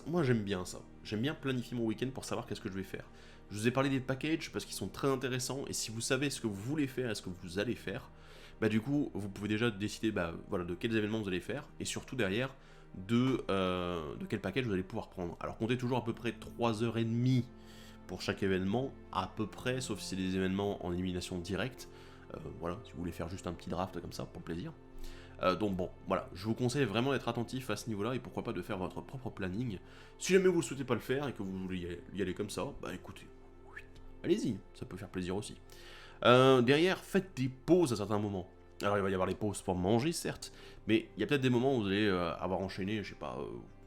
moi j'aime bien ça. J'aime bien planifier mon week-end pour savoir qu'est-ce que je vais faire. Je vous ai parlé des packages parce qu'ils sont très intéressants et si vous savez ce que vous voulez faire et ce que vous allez faire, bah du coup vous pouvez déjà décider voilà, de quels événements vous allez faire et surtout derrière de quel package vous allez pouvoir prendre. Alors comptez toujours à peu près 3h30 pour chaque événement, à peu près, sauf si c'est des événements en élimination directe. Voilà, si vous voulez faire juste un petit draft comme ça, pour le plaisir. Donc bon, voilà, je vous conseille vraiment d'être attentif à ce niveau-là et pourquoi pas de faire votre propre planning. Si jamais vous ne souhaitez pas le faire et que vous voulez y aller comme ça, bah écoutez, allez-y, ça peut faire plaisir aussi. Derrière, faites des pauses à certains moments. Alors il va y avoir les pauses pour manger, certes, mais il y a peut-être des moments où vous allez avoir enchaîné, je sais pas,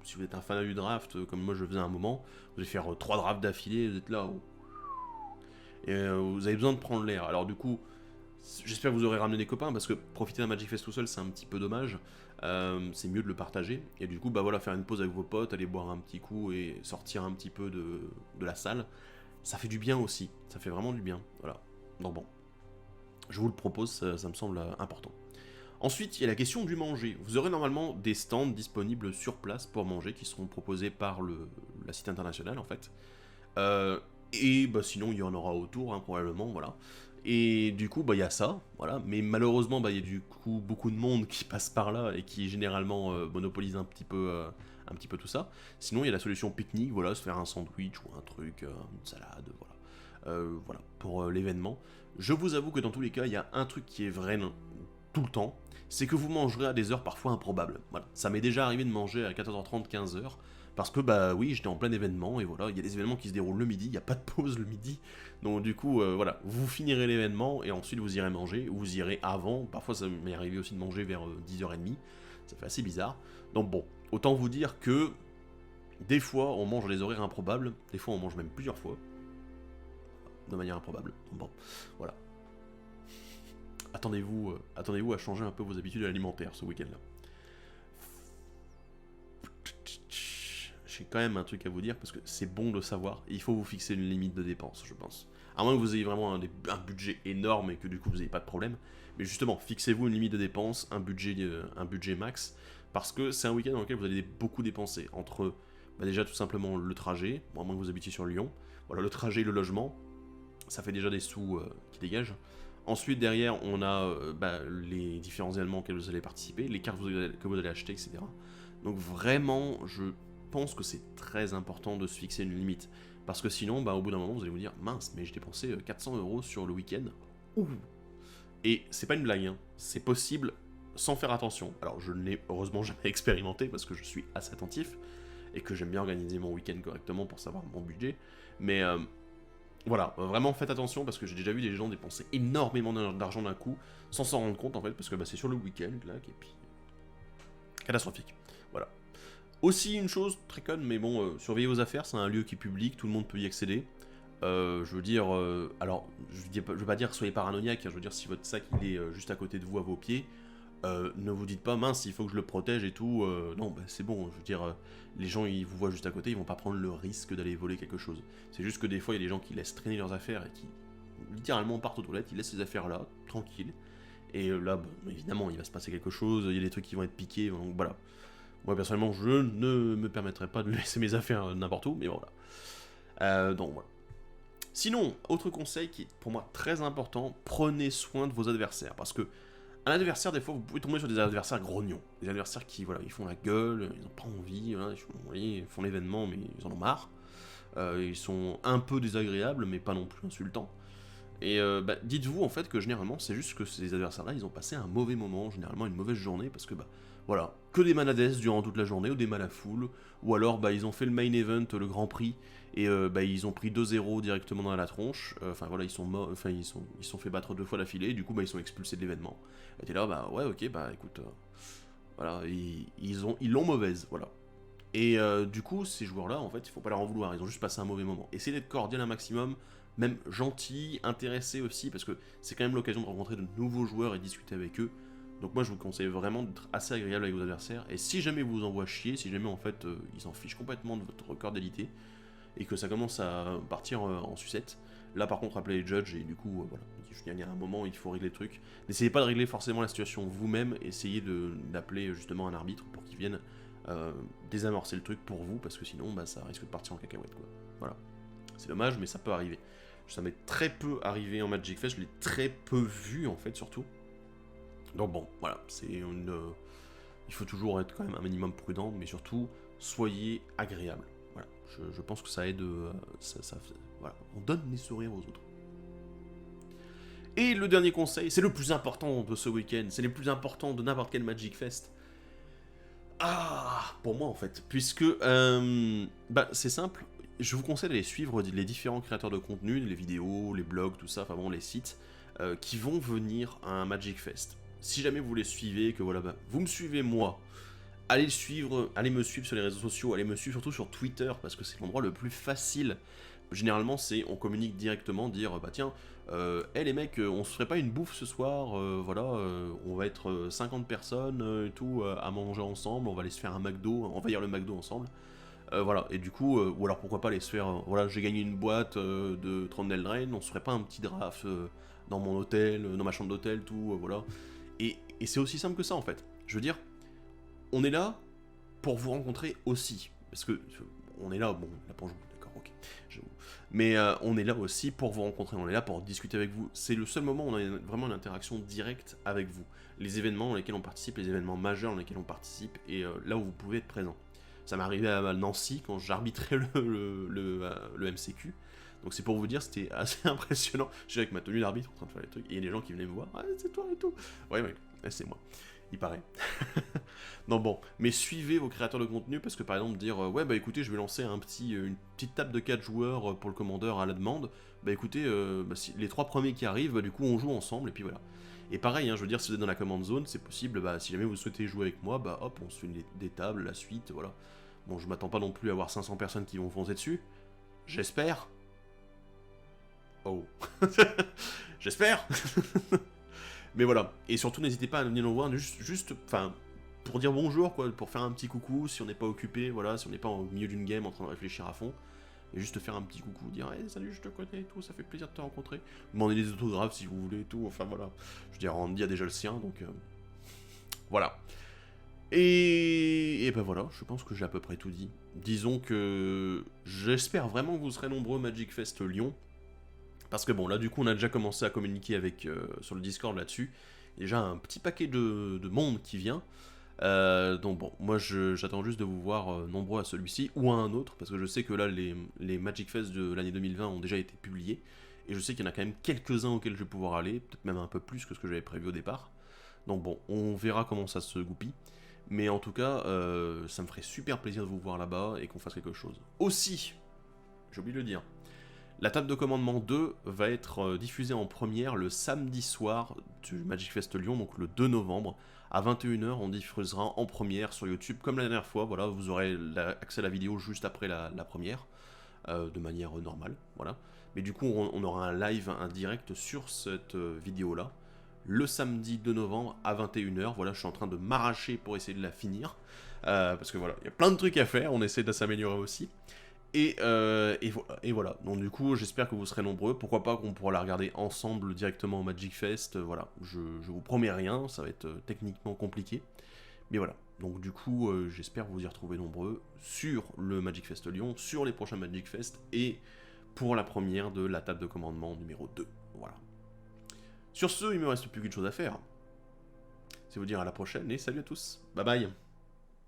si vous êtes un fan du draft, comme moi je le faisais à un moment, vous allez faire 3 drafts d'affilée, vous êtes là, et vous avez besoin de prendre l'air. Alors du coup, j'espère que vous aurez ramené des copains, parce que profiter d'un Magic Fest tout seul, c'est un petit peu dommage. C'est mieux de le partager. Et du coup, bah voilà, faire une pause avec vos potes, aller boire un petit coup et sortir un petit peu de la salle, ça fait du bien aussi. Ça fait vraiment du bien. Voilà. Donc bon, je vous le propose, ça me semble important. Ensuite, il y a la question du manger. Vous aurez normalement des stands disponibles sur place pour manger qui seront proposés par la site internationale en fait. Et bah, sinon, il y en aura autour, hein, probablement, voilà. Et du coup, bah, il y a ça, voilà. Mais malheureusement, bah, il y a du coup beaucoup de monde qui passe par là et qui généralement monopolise un petit peu tout ça. Sinon, il y a la solution pique-nique, voilà, se faire un sandwich ou un truc, une salade, voilà. Voilà, pour l'événement. Je vous avoue que dans tous les cas, il y a un truc qui est vrai tout le temps, c'est que vous mangerez à des heures parfois improbables. Voilà. Ça m'est déjà arrivé de manger à 14h30, 15h, parce que bah oui, j'étais en plein événement, et voilà, il y a des événements qui se déroulent le midi, il n'y a pas de pause le midi, donc du coup, voilà, vous finirez l'événement, et ensuite vous irez manger, ou vous irez avant, parfois ça m'est arrivé aussi de manger vers 10h30, ça fait assez bizarre, donc bon, autant vous dire que des fois on mange à des horaires improbables, des fois on mange même plusieurs fois, de manière improbable, bon, voilà. Attendez-vous à changer un peu vos habitudes alimentaires ce week-end-là. J'ai quand même un truc à vous dire parce que c'est bon de savoir. Il faut vous fixer une limite de dépenses, je pense. À moins que vous ayez vraiment un budget énorme et que du coup vous n'ayez pas de problème. Mais justement, fixez-vous une limite de dépenses, un budget max. Parce que c'est un week-end dans lequel vous allez beaucoup dépenser. Entre bah déjà tout simplement le trajet, bon, à moins que vous habitiez sur Lyon. Voilà, le trajet et le logement, ça fait déjà des sous qui dégagent. Ensuite, derrière, on a bah, les différents événements auxquels vous allez participer, les cartes que vous allez acheter, etc. Donc vraiment, je pense que c'est très important de se fixer une limite. Parce que sinon, bah, au bout d'un moment, vous allez vous dire, mince, mais j'ai dépensé 400 € sur le week-end. Ouh. Et c'est pas une blague, hein. C'est possible sans faire attention. Alors, je ne l'ai heureusement jamais expérimenté parce que je suis assez attentif et que j'aime bien organiser mon week-end correctement pour savoir mon budget. Mais voilà, vraiment faites attention parce que j'ai déjà vu des gens dépenser énormément d'argent d'un coup sans s'en rendre compte en fait parce que bah, c'est sur le week-end, clac, et puis catastrophique. Voilà. Aussi une chose très conne, mais bon, surveillez vos affaires, c'est un lieu qui est public, tout le monde peut y accéder. Je veux dire, alors je veux pas dire soyez paranoïaque, hein, je veux dire si votre sac il est juste à côté de vous à vos pieds, ne vous dites pas mince il faut que je le protège et tout, non bah, c'est bon, je veux dire les gens ils vous voient juste à côté, ils vont pas prendre le risque d'aller voler quelque chose. C'est juste que des fois il y a des gens qui laissent traîner leurs affaires et qui littéralement partent aux toilettes, ils laissent ces affaires là, tranquilles, et là bah, évidemment il va se passer quelque chose, il y a des trucs qui vont être piqués, donc voilà. Moi personnellement je ne me permettrai pas de laisser mes affaires n'importe où, mais voilà. Donc voilà. Sinon, autre conseil qui est pour moi très important, prenez soin de vos adversaires, parce que un adversaire, des fois, vous pouvez tomber sur des adversaires grognons. Des adversaires qui, voilà, ils font la gueule, ils n'ont pas envie, voilà, ils font l'événement, mais ils en ont marre. Ils sont un peu désagréables, mais pas non plus insultants. Et bah, dites-vous, en fait, que généralement, c'est juste que ces adversaires-là, ils ont passé un mauvais moment, généralement une mauvaise journée, parce que, bah, voilà, que des manades durant toute la journée, ou des mal à foule, ou alors, bah, ils ont fait le main event, le Grand Prix, et bah, ils ont pris 2-0 directement dans la tronche, enfin voilà, ils sont morts, enfin ils sont fait battre 2 fois d'affilée, du coup bah ils sont expulsés de l'événement. Et t'es là, bah ouais ok, bah écoute, voilà, ils l'ont mauvaise, voilà. Et du coup, ces joueurs-là, en fait, il faut pas leur en vouloir, ils ont juste passé un mauvais moment. Essayez d'être cordial un maximum, même gentil, intéressé aussi, parce que c'est quand même l'occasion de rencontrer de nouveaux joueurs et discuter avec eux. Donc moi je vous conseille vraiment d'être assez agréable avec vos adversaires, et si jamais vous envoient chier, si jamais en fait ils s'en fichent complètement de votre cordialité, et que ça commence à partir en sucette. Là par contre appelez les judges et du coup voilà, il y a un moment il faut régler le truc. N'essayez pas de régler forcément la situation vous-même, essayez d'appeler justement un arbitre pour qu'il vienne désamorcer le truc pour vous, parce que sinon bah, ça risque de partir en cacahuète quoi. Voilà. C'est dommage mais ça peut arriver. Ça m'est très peu arrivé en Magic Fest, je l'ai très peu vu en fait surtout. Donc bon, voilà, c'est une... il faut toujours être quand même un minimum prudent, mais surtout, soyez agréable. Voilà, je pense que ça aide, voilà, on donne des sourires aux autres. Et le dernier conseil, c'est le plus important de ce week-end, c'est le plus important de n'importe quel Magic Fest. Ah, pour moi en fait, puisque c'est simple, je vous conseille d'aller suivre les différents créateurs de contenu, les vidéos, les blogs, tout ça, enfin bon, les sites, qui vont venir à un Magic Fest. Si jamais vous les suivez, que voilà, vous me suivez moi, allez me suivre sur les réseaux sociaux, allez me suivre surtout sur Twitter, parce que c'est l'endroit le plus facile. Généralement, on communique directement, dire, bah tiens, hey les mecs, on se ferait pas une bouffe ce soir, voilà, on va être 50 personnes et tout, à manger ensemble, on va aller se faire un McDo, on va y aller le McDo ensemble. Voilà, et du coup, ou alors pourquoi pas aller se faire, voilà, j'ai gagné une boîte de Trondheim Drain, on se ferait pas un petit draft dans mon hôtel, dans ma chambre d'hôtel, tout, voilà. Et c'est aussi simple que ça en fait. Je veux dire, on est là pour vous rencontrer aussi. Parce que on est là, bon, là pour jouer, d'accord, ok, j'avoue. Mais on est là aussi pour vous rencontrer, on est là pour discuter avec vous. C'est le seul moment où on a vraiment une interaction directe avec vous. Les événements dans lesquels on participe, les événements majeurs dans lesquels on participe, et là où vous pouvez être présent. Ça m'est arrivé à Nancy quand j'arbitrais le MCQ. Donc c'est pour vous dire, c'était assez impressionnant. J'étais avec ma tenue d'arbitre en train de faire les trucs, et il y a des gens qui venaient me voir, ah c'est toi et tout. Ouais, c'est moi. Il paraît. Non bon, mais suivez vos créateurs de contenu parce que par exemple dire ouais bah écoutez je vais lancer une petite table de 4 joueurs pour le commandeur à la demande, bah écoutez si les 3 premiers qui arrivent, bah du coup on joue ensemble et puis voilà. Et pareil, hein, je veux dire si vous êtes dans la command zone, c'est possible, bah si jamais vous souhaitez jouer avec moi, bah hop on se fait des tables, la suite, voilà. Bon je m'attends pas non plus à avoir 500 personnes qui vont foncer dessus, j'espère. Oh. J'espère. Mais voilà, et surtout n'hésitez pas à venir nous voir, juste pour dire bonjour, quoi, pour faire un petit coucou, si on n'est pas occupé, voilà, si on n'est pas au milieu d'une game en train de réfléchir à fond, et juste faire un petit coucou, dire hey, salut, je te connais et tout, ça fait plaisir de te rencontrer, demander des autographes si vous voulez et tout, enfin voilà, je veux dire, Andy a déjà le sien, donc voilà. Et ben voilà, je pense que j'ai à peu près tout dit. Disons que j'espère vraiment que vous serez nombreux au Magic Fest Lyon. Parce que bon, là du coup on a déjà commencé à communiquer sur le Discord là-dessus. Il y a déjà un petit paquet de monde qui vient. Donc bon, moi j'attends juste de vous voir nombreux à celui-ci ou à un autre. Parce que je sais que là les Magic Fest de l'année 2020 ont déjà été publiés. Et je sais qu'il y en a quand même quelques-uns auxquels je vais pouvoir aller. Peut-être même un peu plus que ce que j'avais prévu au départ. Donc bon, on verra comment ça se goupille. Mais en tout cas, ça me ferait super plaisir de vous voir là-bas et qu'on fasse quelque chose. Aussi, j'ai oublié de le dire. La table de commandement 2 va être diffusée en première le samedi soir du Magic Fest Lyon, donc le 2 novembre. À 21h, on diffusera en première sur YouTube, comme la dernière fois. Voilà, vous aurez accès à la vidéo juste après la première, de manière normale. Voilà. Mais du coup, on aura un live, un direct sur cette vidéo-là, le samedi 2 novembre à 21h. Voilà, je suis en train de m'arracher pour essayer de la finir. Parce que voilà, il y a plein de trucs à faire, on essaie de s'améliorer aussi. Et voilà, donc du coup j'espère que vous serez nombreux, pourquoi pas qu'on pourra la regarder ensemble directement au Magic Fest, voilà, je vous promets rien, ça va être techniquement compliqué, mais voilà, donc du coup j'espère vous y retrouver nombreux sur le Magic Fest Lyon, sur les prochains Magic Fest, et pour la première de la table de commandement numéro 2, voilà. Sur ce, il me reste plus qu'une chose à faire, c'est vous dire à la prochaine, et salut à tous, bye bye.